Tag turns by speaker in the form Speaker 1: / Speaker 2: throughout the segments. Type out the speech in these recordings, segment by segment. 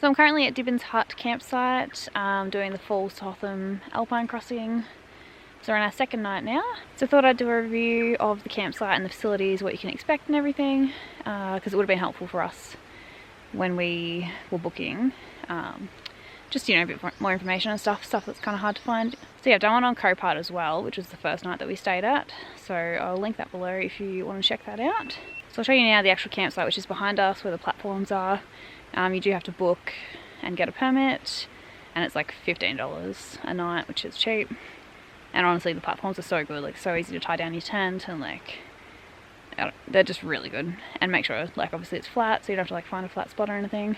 Speaker 1: So I'm currently at Dibbins Hut Campsite, doing the Hotham Alpine Crossing. So we're on our second night now. So I thought I'd do a review of the campsite and the facilities, what you can expect and everything, because it would have been helpful for us when we were booking. Just, you know, a bit more information and stuff that's kind of hard to find. So yeah, I've done one on Carpark as well, which was the first night that we stayed at. So I'll link that below if you want to check that out. So I'll show you now the actual campsite, which is behind us where the platforms are. You do have to book and get a permit, and it's like $15 a night, which is cheap. And honestly, the platforms are so good, like so easy to tie down your tent, and like they're just really good. And make sure, like, obviously it's flat, so you don't have to like find a flat spot or anything.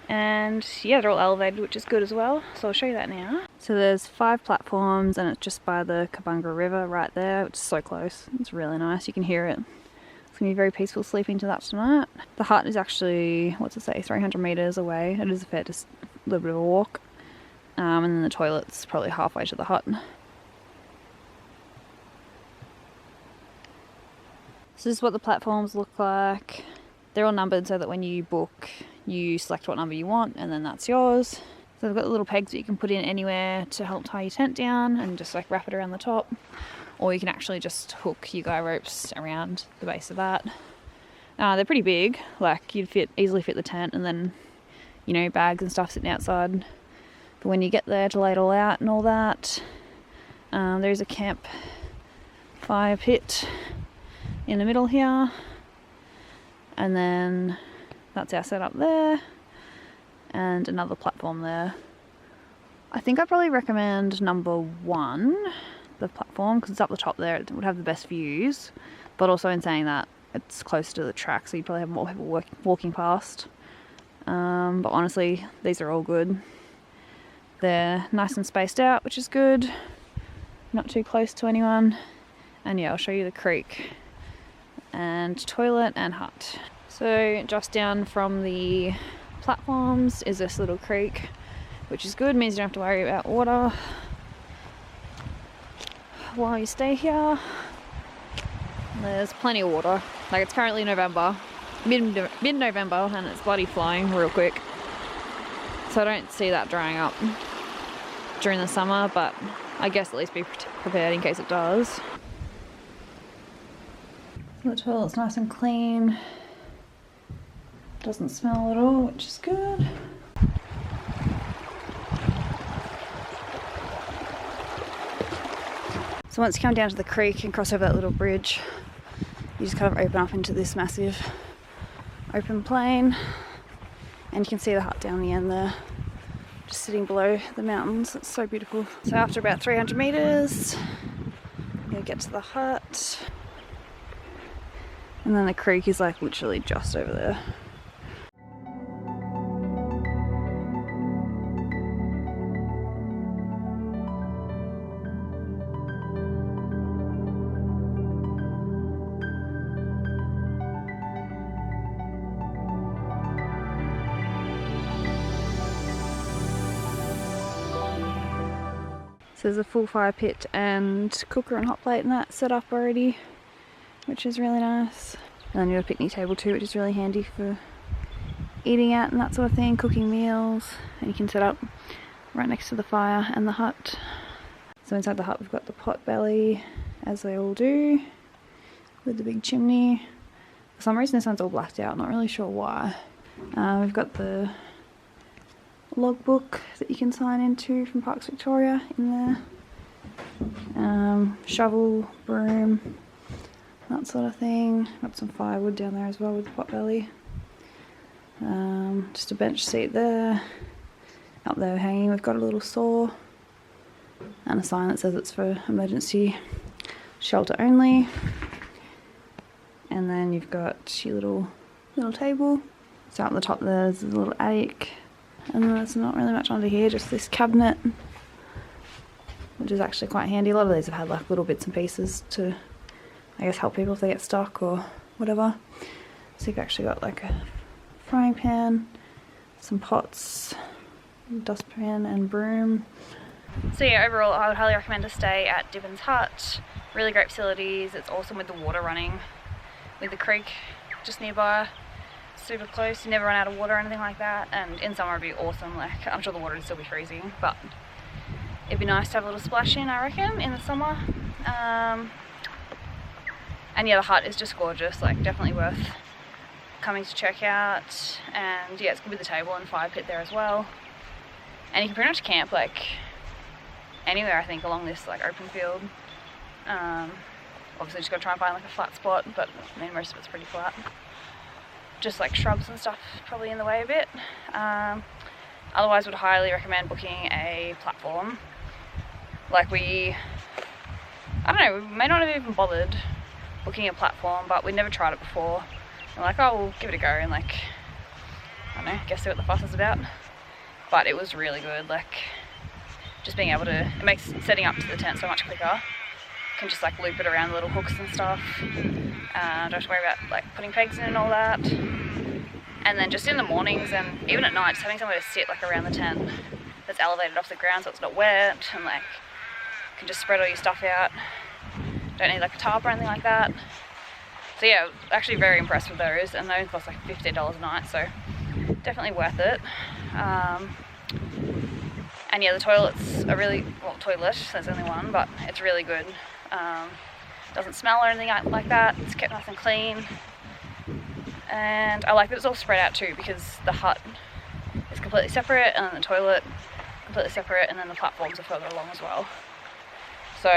Speaker 1: And yeah, they're all elevated, which is good as well. So I'll show you that now. So there's 5 platforms, and it's just by the Cobungra River right there, which is so close. It's really nice. You can hear it. It's gonna be very peaceful sleeping to that tonight. The hut is actually, what's it say, 300 meters away. It is a fair, just a little bit of a walk. And then the toilet's probably halfway to the hut. So this is what the platforms look like. They're all numbered so that when you book, you select what number you want, and then that's yours. So they've got the little pegs that you can put in anywhere to help tie your tent down and just like wrap it around the top. Or you can actually just hook your guy ropes around the base of that. They're pretty big, like you'd easily fit the tent, and then, you know, bags and stuff sitting outside. But when you get there to lay it all out and all that, there's a camp fire pit in the middle here. And then that's our setup there, and another platform there. I think I'd probably recommend number 1, the platform, because it's up the top there. It would have the best views, but also in saying that, it's closer to the track, so you'd probably have more people walking past. But honestly, these are all good. They're nice and spaced out, which is good. Not too close to anyone. And yeah, I'll show you the creek and toilet and hut. So just down from the platforms is this little creek, which is good, means you don't have to worry about water while you stay here. There's plenty of water. Like, it's currently November, mid-November, and it's bloody flying real quick. So I don't see that drying up during the summer, but I guess at least be prepared in case it does. So the toilet's nice and clean. Doesn't smell at all, which is good. So once you come down to the creek and cross over that little bridge, you just kind of open up into this massive open plain, and you can see the hut down the end there, just sitting below the mountains. It's so beautiful. So after about 300 meters, you'll get to the hut, and then the creek is like literally just over there. So there's a full fire pit and cooker and hot plate and that set up already, which is really nice. And then you have a picnic table too, which is really handy for eating at and that sort of thing, cooking meals. And you can set up right next to the fire and the hut. So inside the hut we've got the pot belly, as they all do, with the big chimney. For some reason this one's all blacked out, not really sure why. We've got the logbook that you can sign into from Parks Victoria in there. Shovel, broom, that sort of thing. Got some firewood down there as well with the pot belly. Just a bench seat there. Up there hanging we've got a little saw and a sign that says it's for emergency shelter only. And then you've got your little table. So up the top there's a little attic. And there's not really much under here, just this cabinet, which is actually quite handy. A lot of these have had like little bits and pieces to, I guess, help people if they get stuck or whatever. So you've actually got like a frying pan, some pots, dustpan and broom. So yeah, overall I would highly recommend to stay at Dibbins Hut. Really great facilities. It's awesome with the water running with the creek just nearby. super close, you never run out of water or anything like that, and in summer it'd be awesome. Like, I'm sure the water would still be freezing, but it'd be nice to have a little splash in, I reckon, in the summer. And yeah, the hut is just gorgeous, like definitely worth coming to check out. And yeah, it's good with the table and fire pit there as well. And you can pretty much camp like anywhere, I think, along this like open field. Obviously just gotta try and find like a flat spot, but I mean most of it's pretty flat. Just like shrubs and stuff probably in the way a bit. Otherwise would highly recommend booking a platform. Like I don't know, we may not have even bothered booking a platform, but we'd never tried it before. And like, oh, we'll give it a go and like, I don't know, guess see what the fuss is about. But it was really good, like just being able to, it makes setting up to the tent so much quicker. You can just like loop it around the little hooks and stuff. Don't have to worry about like putting pegs in and all that. And then just in the mornings and even at night, just having somewhere to sit like around the tent that's elevated off the ground so it's not wet, and like you can just spread all your stuff out. Don't need like a tarp or anything like that. So yeah, actually very impressed with those, and those cost like $15 a night, so definitely worth it. And yeah, the toilets are really, well, toilet, there's only one, but it's really good. Doesn't smell or anything like that, it's kept nice and clean. And I like that it's all spread out too, because the hut is completely separate and then the toilet completely separate, and then the platforms are further along as well. So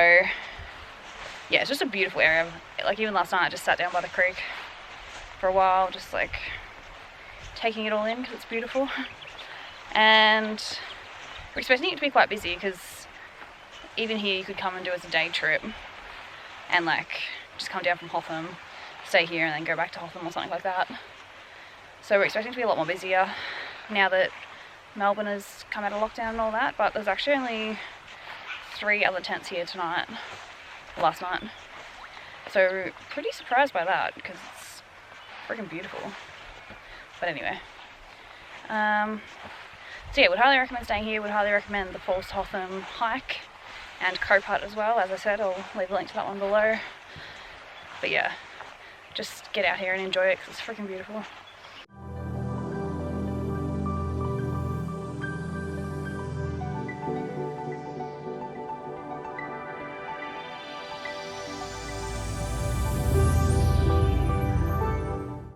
Speaker 1: yeah, it's just a beautiful area. Like even last night I just sat down by the creek for a while, just like taking it all in because it's beautiful. And we're expecting it to be quite busy, because even here you could come and do it as a day trip and like just come down from Hotham, stay here and then go back to Hotham or something like that. So we're expecting to be a lot more busier now that Melbourne has come out of lockdown and all that, but there's actually only 3 other tents here tonight, last night. So pretty surprised by that, because it's freaking beautiful. But anyway, so yeah, would highly recommend staying here, would highly recommend the Falls to Hotham hike and Carpark as well. As I said, I'll leave a link to that one below. But yeah, just get out here and enjoy it because it's freaking beautiful.